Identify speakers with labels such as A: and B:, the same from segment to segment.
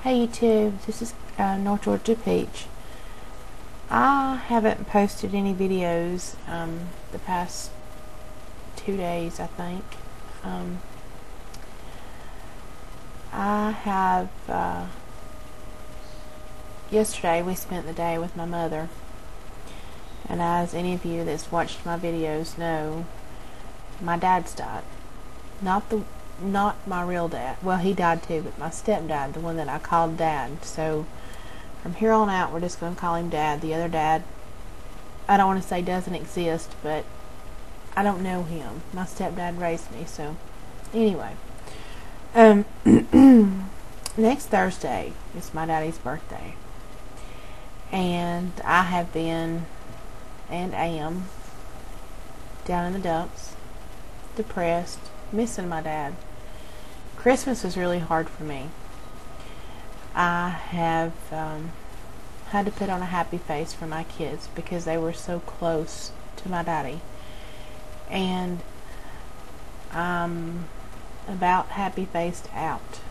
A: Hey YouTube, this is North Georgia Peach. I haven't posted any videos the past 2 days, I think. I have, yesterday we spent the day with my mother, and as any of you that's watched my videos know, my dad's died. Not my real dad. Well, he died too, but my stepdad, the one that I called Dad. So from here on out, we're just going to call him Dad. The other dad, I don't want to say doesn't exist, but I don't know him. My stepdad raised me, so anyway. Next Thursday is my daddy's birthday, and I have been and am down in the dumps, depressed, missing my dad. Christmas was really hard for me. I have had to put on a happy face for my kids because they were so close to my daddy, and I'm about happy faced out.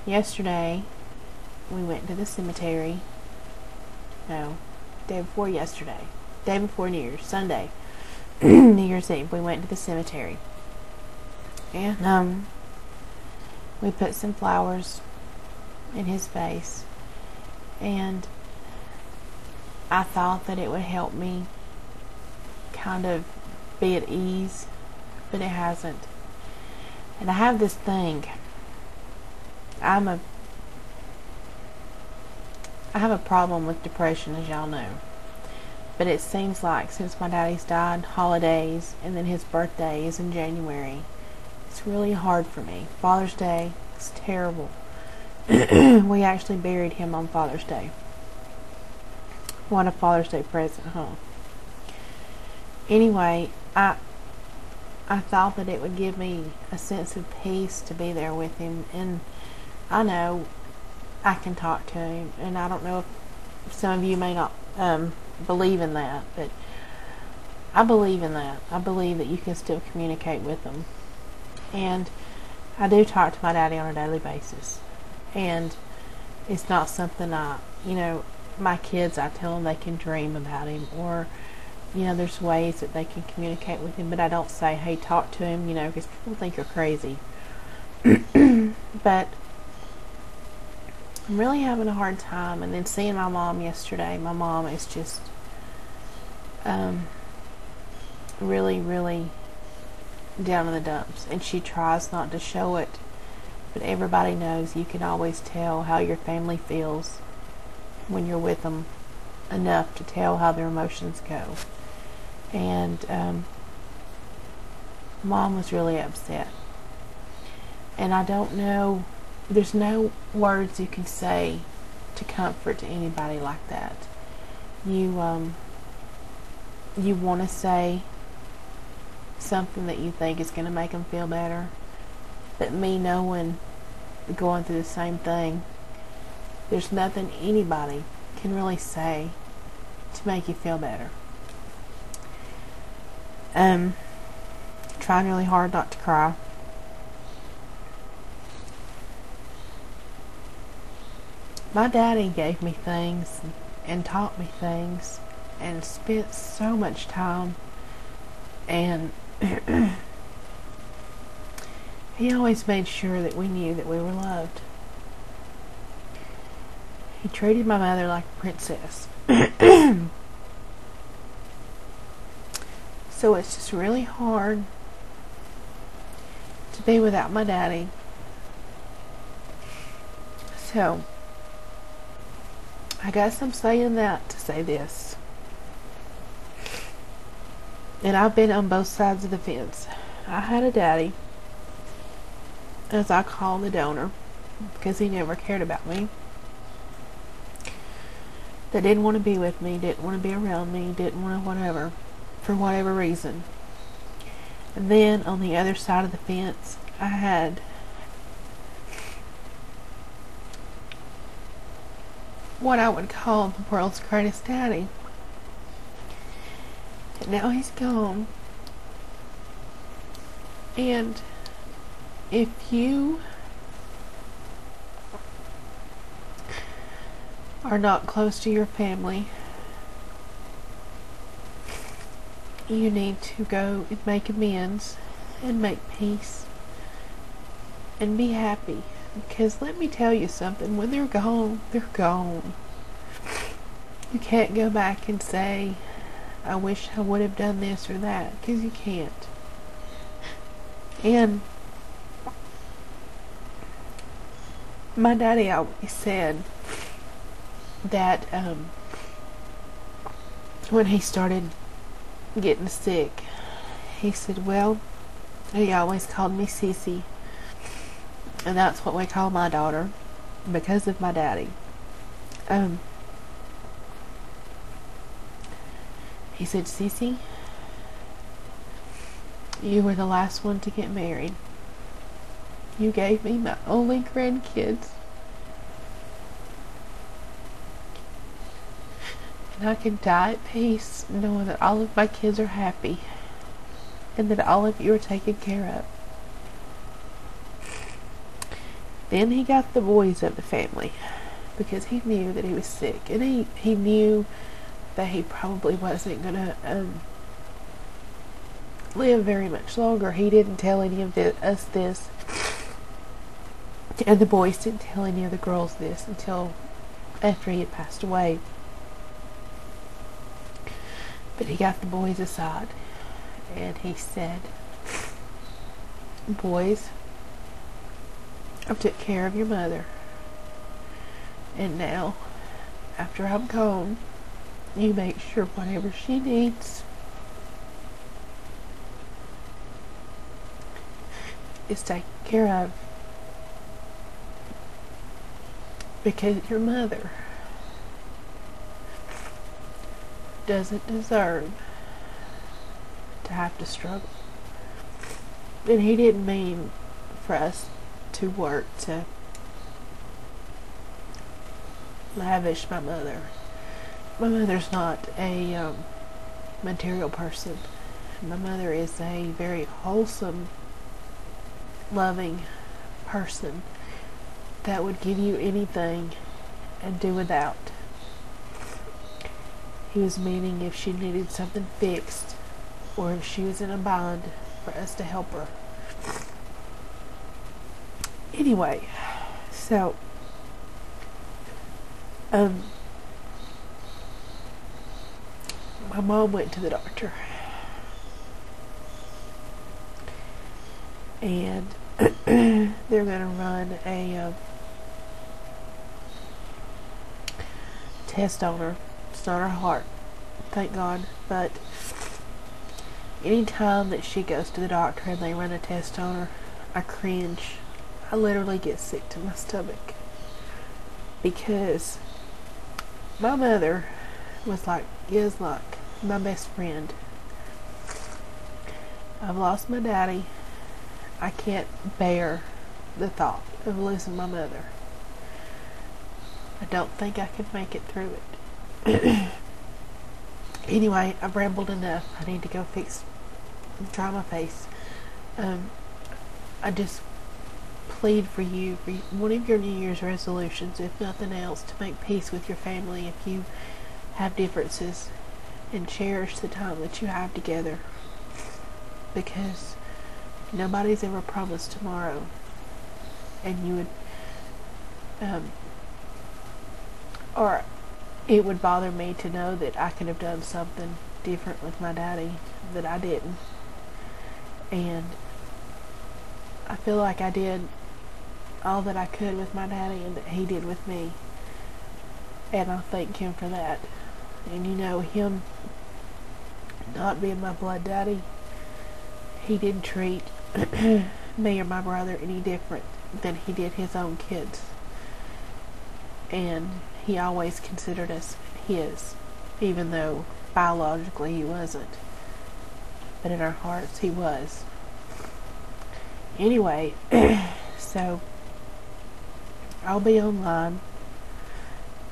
A: Yesterday we went to the cemetery. No, day before yesterday, day before New Year's, Sunday, New Year's Eve, we went to the cemetery, and we put some flowers in his face, and I thought that it would help me kind of be at ease, but it hasn't. And I have this thing. I have a problem with depression, as y'all know. But it seems like since my daddy's died, holidays, and then his birthday is in January, it's really hard for me. Father's Day is terrible. We actually buried him on Father's Day. What a Father's Day present, huh? Anyway, I thought that it would give me a sense of peace to be there with him, and I know I can talk to him, and I don't know if some of you may not believe in that, but I believe in that. I believe that you can still communicate with them, and I do talk to my daddy on a daily basis, and it's not something my kids, I tell them they can dream about him, or there's ways that they can communicate with him, but I don't say, hey, talk to him, because people think you're crazy. But I'm really having a hard time. And then seeing my mom yesterday, my mom is just really, really down in the dumps, and she tries not to show it, but everybody knows you can always tell how your family feels when you're with them enough to tell how their emotions go. And Mom was really upset, and I don't know, there's no words you can say to comfort to anybody like that. You want to say something that you think is going to make them feel better, but me knowing, going through the same thing, there's nothing anybody can really say to make you feel better. Trying really hard not to cry. My daddy gave me things and taught me things and spent so much time, and he always made sure that we knew that we were loved. He treated my mother like a princess. So it's just really hard to be without my daddy. So I guess I'm saying that to say this. And I've been on both sides of the fence. I had a daddy, as I call the donor, because he never cared about me, that didn't want to be with me, didn't want to be around me, didn't want to whatever, for whatever reason. And then on the other side of the fence, I had what I would call the world's greatest daddy. And now he's gone. And if you are not close to your family, you need to go and make amends and make peace and be happy. Because let me tell you something, when they're gone, they're gone. You can't go back and say, I wish I would have done this or that, because you can't. And my daddy always said that when he started getting sick, he said, well, he always called me Sissy, and that's what we call my daughter because of my daddy. He said, Sissy, you were the last one to get married. You gave me my only grandkids. And I can die at peace knowing that all of my kids are happy and that all of you are taken care of. Then he got the boys of the family because he knew that he was sick, and he knew that he probably wasn't going to live very much longer. He didn't tell any of us this, and the boys didn't tell any of the girls this until after he had passed away. But he got the boys aside and he said, boys, I took care of your mother, and now after I'm gone, you make sure whatever she needs is taken care of, because your mother doesn't deserve to have to struggle. And he didn't mean for us to work to lavish my mother. My mother's not a material person. My mother is a very wholesome, loving person that would give you anything and do without. He was meaning if she needed something fixed or if she was in a bind, for us to help her. Anyway, so my mom went to the doctor, and they're going to run a test on her. It's not her heart, thank God, but anytime that she goes to the doctor and they run a test on her, I cringe. I literally get sick to my stomach, because my mother is like my best friend. I've lost my daddy. I can't bear the thought of losing my mother. I don't think I could make it through it. Anyway, I've rambled enough. I need to go dry my face. I just plead for you, for one of your New Year's resolutions, if nothing else, to make peace with your family if you have differences, and cherish the time that you have together, because nobody's ever promised tomorrow, and you would or it would bother me to know that I could have done something different with my daddy that I didn't, and I feel like I did all that I could with my daddy and that he did with me, and I thank him for that. And you know, him not being my blood daddy, he didn't treat me or my brother any different than he did his own kids, and he always considered us his, even though biologically he wasn't, but in our hearts he was. Anyway, so I'll be online,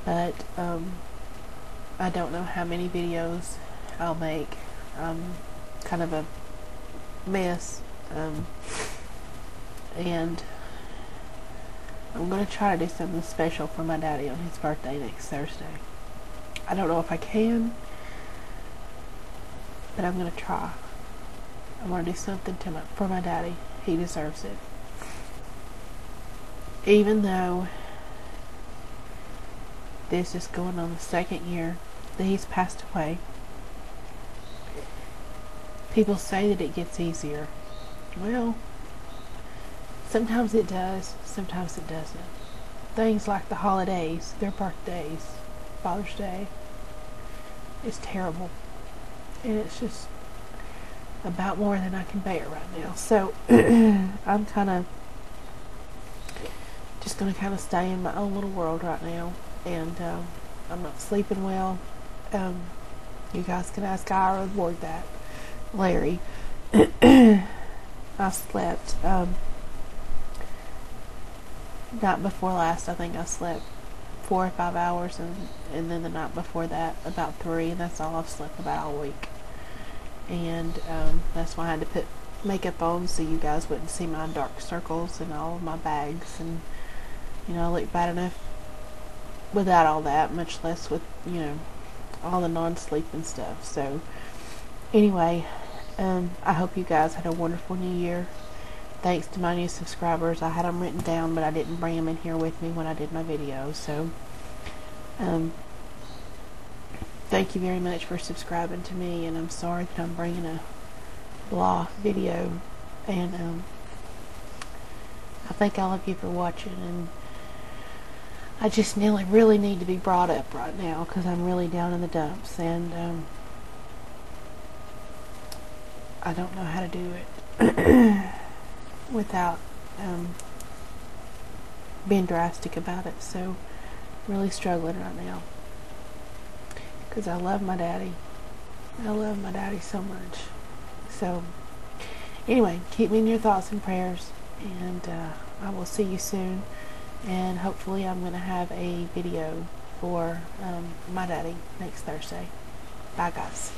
A: but I don't know how many videos I'll make. Kind of a mess, and I'm going to try to do something special for my daddy on his birthday next Thursday. I don't know if I can, but I'm going to try. I'm going to do something for my daddy. He deserves it. Even though this is going on the 2nd year that he's passed away, people say that it gets easier. Well, sometimes it does, sometimes it doesn't. Things like the holidays, their birthdays, Father's Day, is terrible. And it's just about more than I can bear right now. So I'm kind of just going to kind of stay in my own little world right now. And I'm not sleeping well. You guys can ask Ira aboard that. Larry. I slept night before last, I think I slept 4 or 5 hours, and then the night before that about 3, and that's all I've slept about all week. And that's why I had to put makeup on so you guys wouldn't see my dark circles and all of my bags, and I look bad enough without all that, much less with all the non-sleep and stuff. So anyway, I hope you guys had a wonderful new year. Thanks to my new subscribers. I had them written down, but I didn't bring them in here with me when I did my video. So thank you very much for subscribing to me, and I'm sorry that I'm bringing a blah video. And I thank all of you for watching, and I just really need to be brought up right now because I'm really down in the dumps, and I don't know how to do it without being drastic about it. So really struggling right now because I love my daddy. I love my daddy so much. So anyway, keep me in your thoughts and prayers, and I will see you soon, and hopefully I'm going to have a video for my daddy next Thursday. Bye guys.